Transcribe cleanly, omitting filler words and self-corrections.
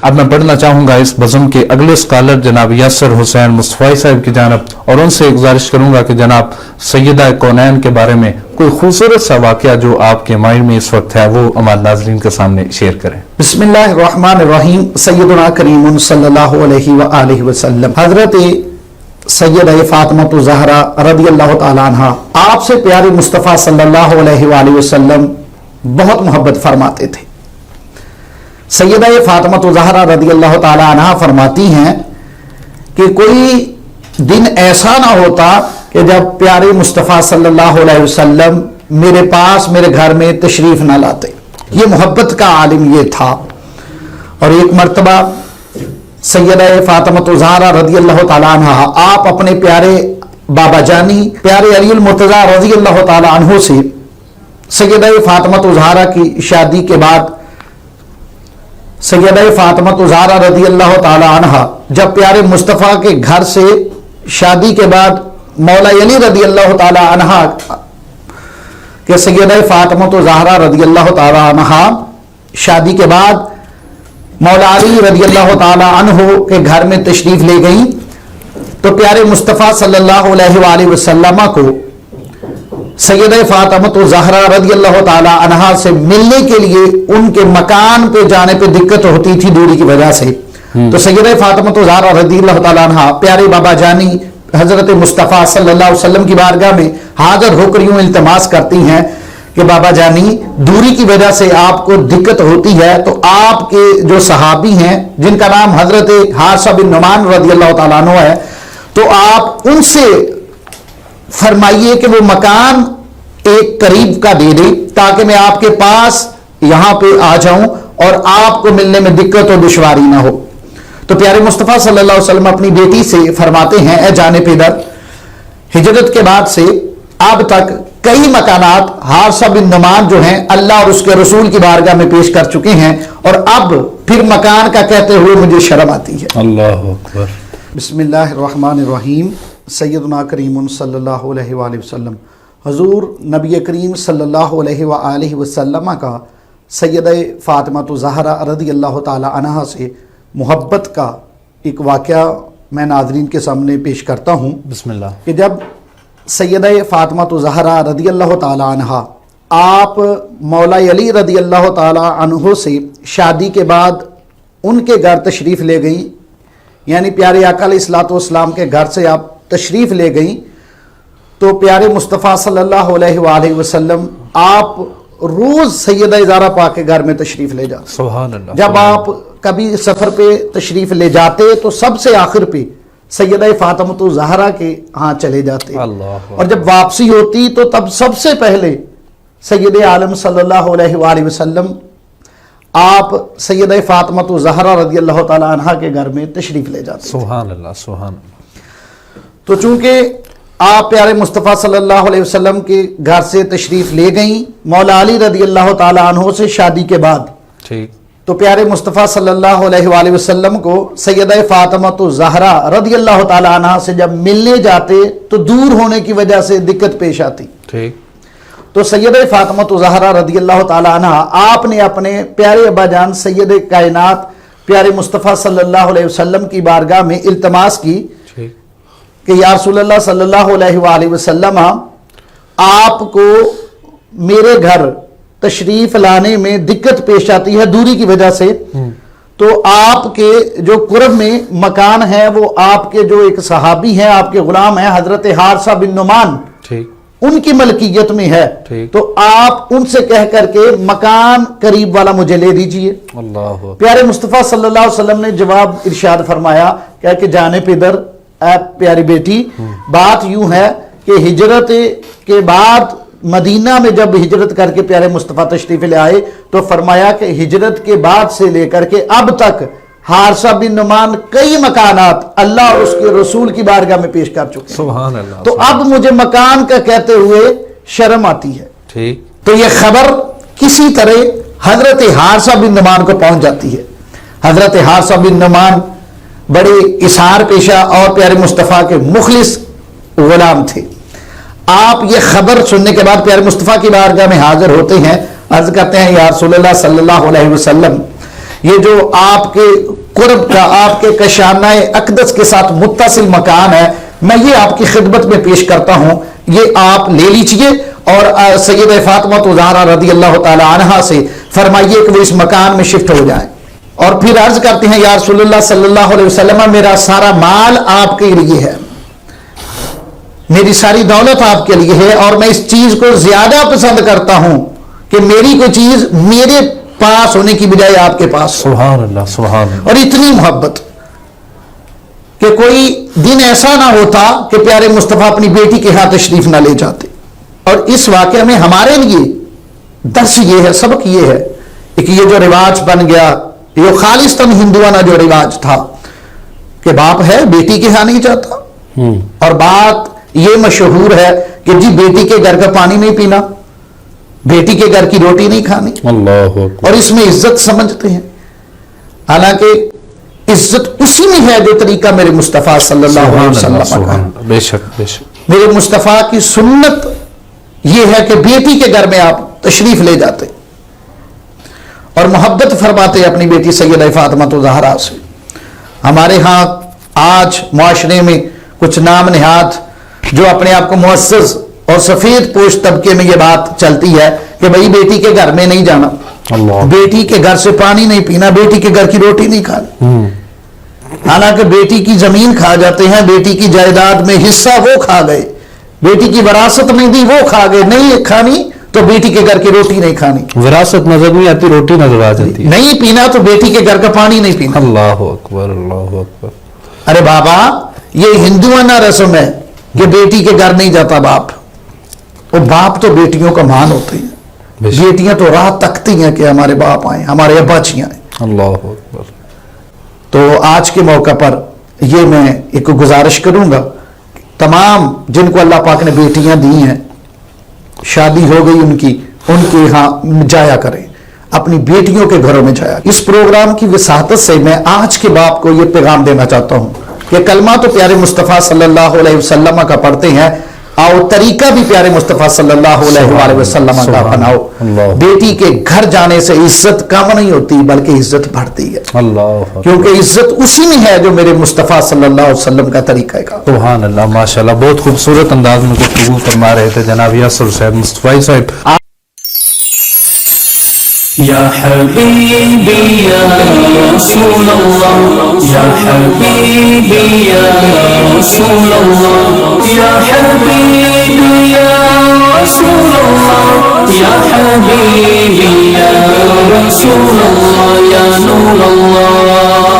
اب میں پڑھنا چاہوں گا اس بزم کے اگلے اسکالر جناب یاسر حسین مصطفی صاحب کی جانب، اور ان سے گزارش کروں گا کہ جناب سیدہ کونین کے بارے میں کوئی خوبصورت سا واقعہ جو آپ کے مائنڈ میں اس وقت ہے وہ ہمارے ناظرین کے سامنے شیئر کریں۔ بسم اللہ الرحمن الرحیم۔ سیدنا کریم صلی اللہ علیہ وآلہ وسلم، حضرت سیدہ فاطمہ زہرا رضی اللہ تعالی عنہ آپ سے پیارے مصطفیٰ صلی اللہ علیہ وآلہ وسلم بہت محبت فرماتے تھے۔ سیدہ فاطمہ زہرا رضی اللہ تعالی عنہ فرماتی ہیں کہ کوئی دن ایسا نہ ہوتا کہ جب پیارے مصطفیٰ صلی اللہ علیہ وسلم میرے پاس میرے گھر میں تشریف نہ لاتے۔ یہ محبت کا عالم یہ تھا۔ اور ایک مرتبہ سیدہ فاطمہ زہرا رضی اللہ تعالی عنہ آپ اپنے پیارے بابا جانی پیارے علی المرتضیٰ رضی اللہ تعالی عنہ سے سیدہ فاطمہ زہرا کی شادی کے بعد سیدہ فاطمہ زہرا رضی اللہ تعالی عنہ جب پیارے مصطفیٰ کے گھر سے شادی کے بعد مولا علی رضی اللہ تعالی عنہ کہ سیدہ فاطمہ زہرا رضی اللہ تعالی عنہ شادی کے بعد مولا علی رضی اللہ تعالی عنہ کے گھر میں تشریف لے گئیں تو پیارے مصطفیٰ صلی اللہ علیہ وآلہ وسلم کو سیدہ فاطمہ زہرا رضی اللہ تعالی عنہ سے ملنے کے لیے ان کے مکان پہ جانے پہ دقت ہوتی تھی دوری کی وجہ سے۔ تو سیدہ فاطمہ زہرا رضی اللہ تعالی عنہ پیارے بابا جانی حضرت مصطفیٰ صلی اللہ علیہ وسلم کی بارگاہ میں حاضر ہو کر یوں التماس کرتی ہیں کہ بابا جانی دوری کی وجہ سے آپ کو دقت ہوتی ہے تو آپ کے جو صحابی ہیں جن کا نام حضرت حارثہ بن نعمان رضی اللہ تعالیٰ عنہ ہے تو آپ ان سے فرمائیے کہ وہ مکان ایک قریب کا دے دے تاکہ میں آپ کے پاس یہاں پہ آ جاؤں اور آپ کو ملنے میں دقت و دشواری نہ ہو۔ تو پیارے مصطفیٰ صلی اللہ علیہ وسلم اپنی بیٹی سے فرماتے ہیں اے جان پدر، ہجرت کے بعد سے اب تک کئی مکانات حارثہ بن نعمان جو ہیں اللہ اور اس کے رسول کی بارگاہ میں پیش کر چکے ہیں اور اب پھر مکان کا کہتے ہوئے مجھے شرم آتی ہے۔ اللہ اکبر۔ بسم اللہ الرحمن الرحیم۔ سیدنا کریم صلی اللہ علیہ وآلہ وسلم، حضور نبی کریم صلی اللہ علیہ وآلہ وسلم کا سیدہ فاطمہ زہرا رضی اللہ تعالی عنہ سے محبت کا ایک واقعہ میں ناظرین کے سامنے پیش کرتا ہوں۔ بسم اللہ۔ کہ جب سیدہ فاطمہ زہرا رضی اللہ تعالی عنہ آپ مولا علی رضی اللہ تعالی عنہ سے شادی کے بعد ان کے گھر تشریف لے گئیں، یعنی پیارے آقا علیہ الصلوۃ والسلام کے گھر سے آپ تشریف لے گئیں تو پیارے مصطفیٰ صلی اللہ علیہ وآلہ وسلم آپ روز سیدہ زہرا پاک کے گھر میں تشریف لے جاتے۔ سبحان اللہ۔ جب آپ کبھی سفر پہ تشریف لے جاتے تو سب سے آخر پہ سیدہ فاطمہ زہرا کے ہاں چلے جاتے، اور جب واپسی ہوتی تو تب سب سے پہلے سید عالم صلی اللہ علیہ وآلہ وسلم آپ سیدہ فاطمہ زہرا رضی اللہ تعالی عنہ کے گھر میں تشریف لے جاتے۔ سبحان اللہ سبحان اللہ۔ تو چونکہ آپ پیارے مصطفیٰ صلی اللہ علیہ وسلم کے گھر سے تشریف لے گئیں مولا علی رضی اللہ تعالی عنہ سے شادی کے بعد، ٹھیک، تو پیارے مصطفیٰ صلی اللہ علیہ وآلہ وسلم کو سیدہ فاطمہ زہرا رضی اللہ تعالی عنہ سے جب ملنے جاتے تو دور ہونے کی وجہ سے دقت پیش آتی۔ ٹھیک، تو سیدہ فاطمہ زہرا رضی اللہ تعالی عنہ آپ نے اپنے پیارے ابا جان سید کائنات پیارے مصطفیٰ صلی اللہ علیہ وسلم کی بارگاہ میں التماس کی کہ یا رسول اللہ صلی اللہ علیہ وآلہ وسلم آپ کو میرے گھر تشریف لانے میں دقت پیش آتی ہے دوری کی وجہ سے، تو آپ کے جو قرب میں مکان ہے وہ آپ کے جو ایک صحابی ہیں آپ کے غلام ہیں حضرت حارثہ بن نعمان، ان کی ملکیت میں ہے، تو آپ ان سے کہہ کر کے مکان قریب والا مجھے لے دیجئے۔ پیارے مصطفیٰ صلی اللہ علیہ وسلم نے جواب ارشاد فرمایا کہ جانے پدر اے پیاری بیٹی، بات یوں ہے کہ ہجرت کے بعد مدینہ میں جب ہجرت کر کے پیارے مصطفیٰ تشریف لے آئے تو فرمایا کہ ہجرت کے بعد سے لے کر کے اب تک حارثہ بن نعمان کئی مکانات اللہ اور اس کے رسول کی بارگاہ میں پیش کر چکے، سبحان اللہ، تو اب مجھے مکان کا کہتے ہوئے شرم آتی ہے۔ ٹھیک، تو یہ خبر کسی طرح حضرت حارثہ بن نعمان کو پہنچ جاتی ہے۔ حضرت حارثہ بن نعمان بڑے اظہار پیشہ اور پیارے مصطفیٰ کے مخلص غلام تھے۔ آپ یہ خبر سننے کے بعد پیارے مصطفیٰ کی بارگاہ میں حاضر ہوتے ہیں، عرض کرتے ہیں یا رسول اللہ صلی اللہ علیہ وسلم، یہ جو آپ کے قرب کا آپ کے کشانہ اقدس کے ساتھ متصل مکان ہے، میں یہ آپ کی خدمت میں پیش کرتا ہوں، یہ آپ لے لیجئے اور سیدہ فاطمہ زہرا رضی اللہ تعالی عنہا سے فرمائیے کہ وہ اس مکان میں شفٹ ہو جائیں۔ اور پھر عرض کرتے ہیں یا رسول اللہ صلی اللہ علیہ وسلم، میرا سارا مال آپ کے لیے ہے، میری ساری دولت آپ کے لیے ہے، اور میں اس چیز کو زیادہ پسند کرتا ہوں کہ میری کوئی چیز میرے پاس ہونے کی بجائے آپ کے پاس۔ سبحان اللہ، سبحان اللہ۔ اور اتنی محبت کہ کوئی دن ایسا نہ ہوتا کہ پیارے مصطفیٰ اپنی بیٹی کے ہاں تشریف نہ لے جاتے۔ اور اس واقعے میں ہمارے لیے درس یہ ہے، سبق یہ ہے کہ یہ جو رواج بن گیا، یہ خالصتاً ہندوانہ جو رواج تھا کہ باپ ہے بیٹی کے ہاں نہیں جاتا، اور بات یہ مشہور ہے کہ جی بیٹی کے گھر کا پانی نہیں پینا، بیٹی کے گھر کی روٹی نہیں کھانی، اللہ اکبر۔ اور اس میں عزت سمجھتے ہیں، حالانکہ عزت اسی میں ہے جو طریقہ میرے مصطفیٰ صلی اللہ علیہ وسلم کا ہے۔ بے شک، بے شک۔ میرے مصطفیٰ کی سنت یہ ہے کہ بیٹی کے گھر میں آپ تشریف لے جاتے اور محبت فرماتے اپنی بیٹی سیدہ فاطمہ زہرا سے۔ ہمارے ہاں آج معاشرے میں کچھ نام نہاد جو اپنے آپ کو معزز اور سفید پوش طبقے میں یہ بات چلتی ہے کہ بھائی بیٹی کے گھر میں نہیں جانا، اللہ، بیٹی کے گھر سے پانی نہیں پینا، بیٹی کے گھر کی روٹی نہیں کھانی۔ حالانکہ بیٹی کی زمین کھا جاتے ہیں، بیٹی کی جائیداد میں حصہ وہ کھا گئے، بیٹی کی وراثت میں دی وہ کھا گئے، نہیں کھانی تو بیٹی کے گھر کی روٹی نہیں کھانی، وراثت نظر نہیں آتی، روٹی نظر آ جاتی ہے۔ نہیں پینا تو بیٹی کے گھر کا پانی نہیں پینا۔ اللہ اکبر، اللہ اکبر۔ ارے بابا، یہ ہندوانہ رسم ہے کہ بیٹی کے گھر نہیں جاتا باپ، اور باپ تو بیٹیوں کا مان ہوتے ہیں، بے شک۔ بیٹیاں تو راہ تکتی ہیں کہ ہمارے باپ آئیں، ہمارے ابا جی آئیں۔ اللہ اکبر۔ تو آج کے موقع پر یہ میں ایک گزارش کروں گا، تمام جن کو اللہ پاک نے بیٹیاں دی ہیں، شادی ہو گئی ان کے ہاں جایا کریں، اپنی بیٹیوں کے گھروں میں جایا۔ اس پروگرام کی وساطت سے میں آج کے باپ کو یہ پیغام دینا چاہتا ہوں کہ کلمہ تو پیارے مصطفیٰ صلی اللہ علیہ وسلم کا پڑھتے ہیں، آؤ طریقہ بھی پیارے مصطفیٰ صلی اللہ علیہ وسلم کا اپناؤ۔ بیٹی کے گھر جانے سے عزت کم نہیں ہوتی بلکہ عزت بڑھتی ہے، اللہ، کیونکہ عزت اسی میں ہے جو میرے مصطفیٰ صلی اللہ علیہ وسلم کا طریقہ کا۔ سبحان اللہ، ماشاءاللہ، بہت خوبصورت انداز میں گفتگو فرما رہے تھے جناب یاسر حسین مصطفی صاحب۔ یا حبیبی یا رسول اللہ، یا حبیبی یا رسول اللہ، یا حبیبی یا رسول اللہ، یا حبیبی یا رسول اللہ، یا نور اللہ۔